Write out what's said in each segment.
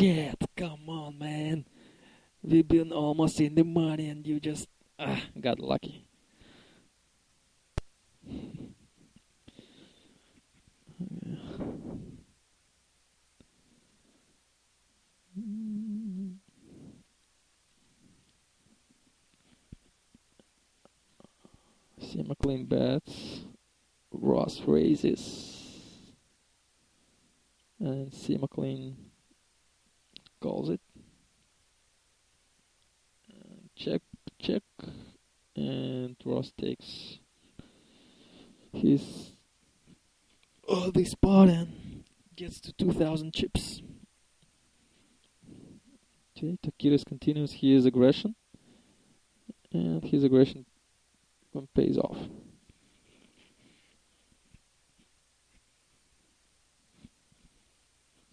shit, come on, man. We've been almost in the money and you just got lucky. See McLean bets. Ross raises. And C. McLean calls it. And check. And Ross takes his this spot and gets to 2,000 chips. Okay, Takiris continues his aggression. And his aggression pays off.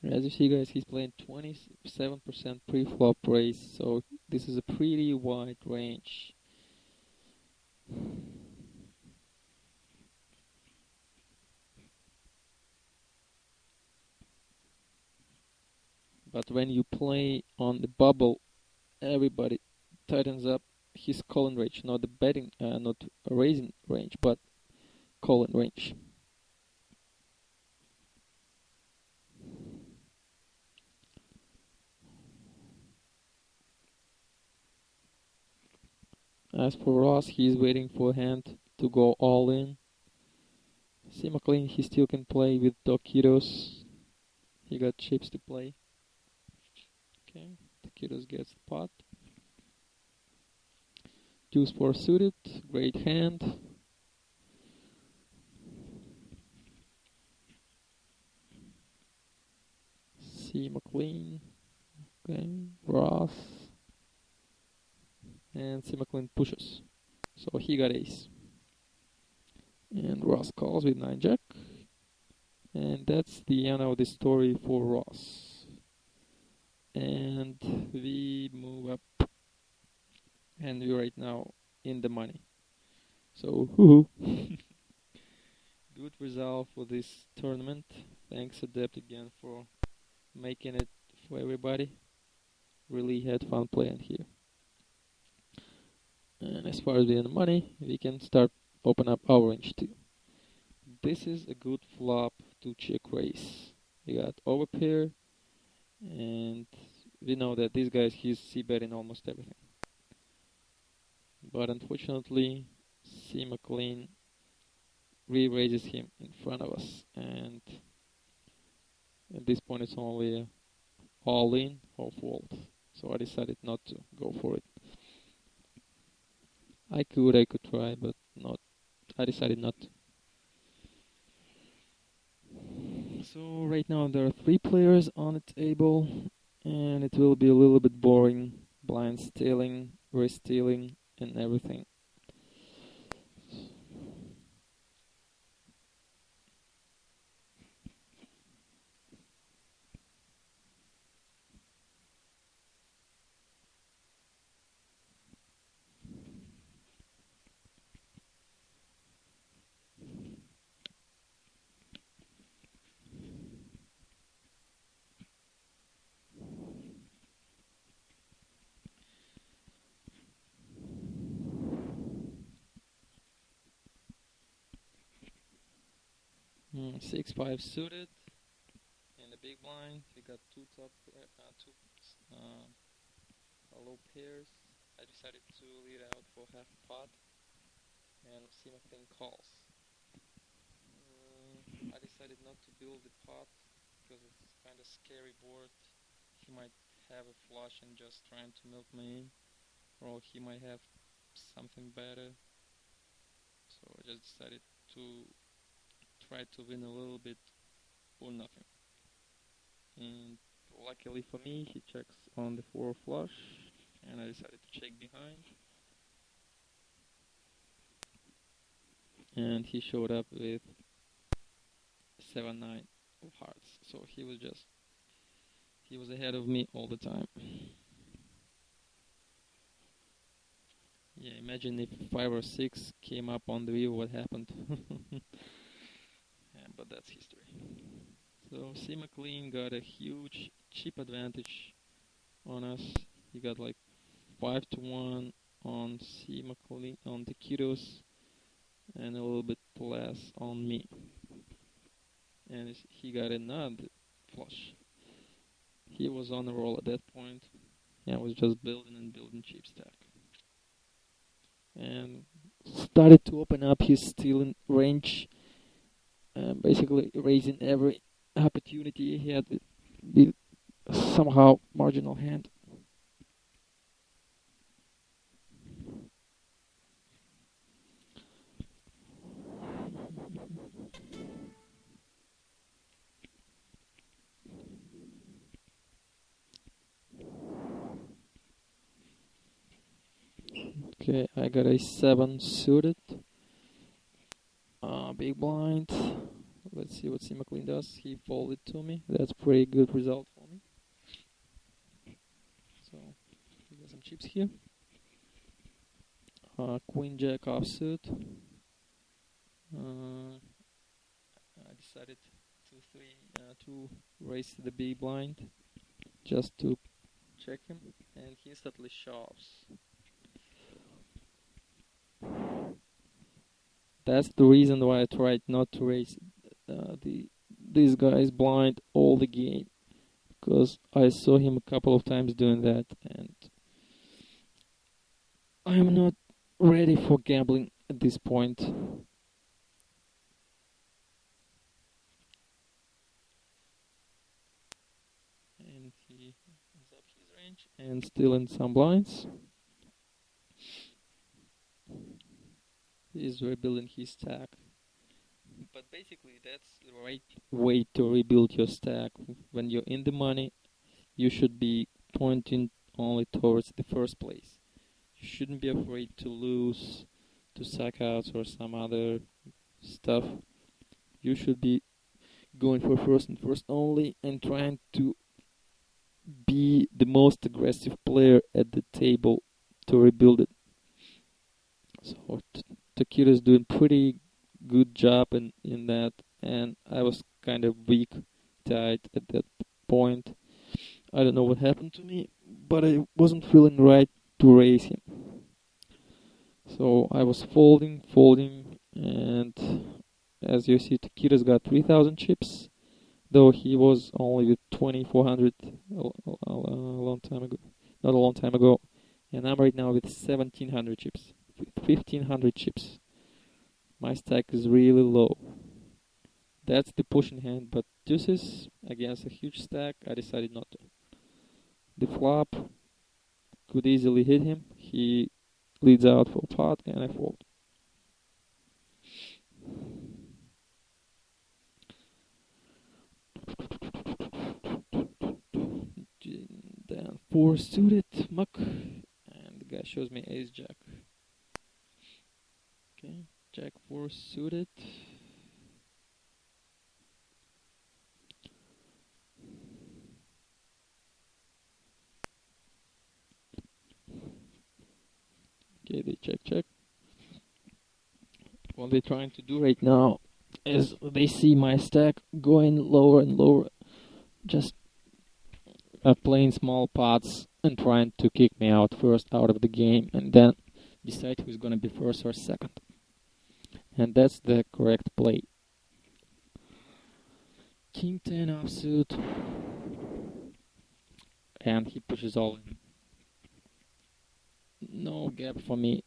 As you see, guys, he's playing 27% pre-flop raise, so this is a pretty wide range. But when you play on the bubble, everybody tightens up his calling range, not the betting, not raising range, but calling range. As for Ross, he's waiting for a hand to go all in. See McLean, he still can play with Takiros. He got chips to play. Okay, Takiros gets the pot. Deuce 4 suited, great hand. C. McLean, okay, Ross, and C. McLean pushes, so he got ace. And Ross calls with 9-jack, and that's the end of the story for Ross. And we move up, and we're right now in the money. So, good result for this tournament. Thanks Adept again for making it for everybody. Really had fun playing here. And as far as the money, we can start open up our range too. This is a good flop to check raise. We got overpair, and we know that this guy he's c-betting almost everything. But unfortunately, C. McLean re-raises him in front of us, and at this point it's only all in or fold. So I decided not to go for it. I could try, but not. I decided not to. So right now there are 3 players on the table, and it will be a little bit boring. Blind stealing, raise stealing, and everything. 6-5 suited in the big blind. We got 2 low pairs. I decided to lead out for half a pot, and C. McLean calls. I decided not to build the pot because it's kind of scary board. He might have a flush and just trying to milk me in, or he might have something better. So I just decided to try to win a little bit or nothing. And luckily for me, he checks on the 4 flush, and I decided to check behind. And he showed up with 7-9 of hearts. So he was ahead of me all the time. Yeah, imagine if 5 or 6 came up on the wheel, what happened. Yeah, but that's history. So C. McLean got a huge chip advantage on us. He got like 5-1 on C McLean on the Kiros and a little bit less on me. And he got another flush. He was on a roll at that point. Yeah, I was just building and building chip stack. And started to open up his stealing range, basically raising every opportunity he had with somehow marginal hand. Okay, I got a 7 suited. Big blind. Let's see what C McLean does. He folded to me. That's pretty good result for me. So, we got some chips here. Queen Jack offsuit. I decided to raise the big blind just to check him, and he instantly shoves. That's the reason why I tried not to raise this guy's blind all the game, because I saw him a couple of times doing that, and I'm not ready for gambling at this point. And he opens up his range and still in some blinds. He's rebuilding his stack. But basically that's the right way to rebuild your stack. When you're in the money, you should be pointing only towards the first place. You shouldn't be afraid to lose, to suck out or some other stuff. You should be going for first and first only and trying to be the most aggressive player at the table to rebuild it. So Takira's doing pretty good job in that, and I was kind of weak tied at that point. I don't know what happened to me, but I wasn't feeling right to raise him. So I was folding, and as you see, Takira's got 3,000 chips, though he was only with 2,400 a long time ago. Not a long time ago. And I'm right now with 1,700 chips. With 1,500 chips. My stack is really low. That's the pushing hand, but deuces against a huge stack, I decided not to. The flop could easily hit him. He leads out for pot, and I fold. Then 4 suited muck, and the guy shows me ace jack. Okay, jack 4 suited. Okay, they check. What they're trying to do right now is they see my stack going lower and lower, just playing small pots and trying to kick me out first out of the game, and then decide who's gonna be first or second. And that's the correct play. King 10 offsuit, and he pushes all in. No gap for me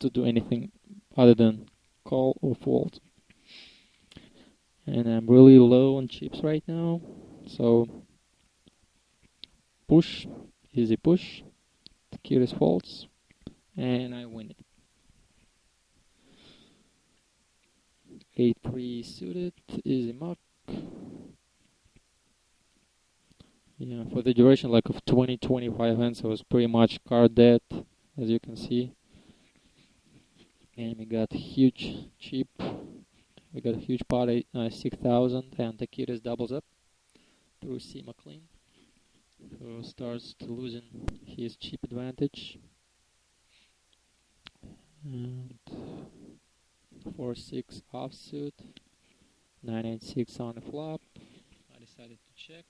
to do anything other than call or fold. And I'm really low on chips right now, so push, easy push, Takira's folds, and I win it. 8-3 suited, easy muck. Yeah, for the duration like of 20-25 hands, I was pretty much card dead, as you can see. And we got huge chip. We got a huge pot, 6,000, and Takira's doubles up through C McLean, who starts to losing his chip advantage. And 4-6 offsuit, 9-8-6 on the flop. I decided to check.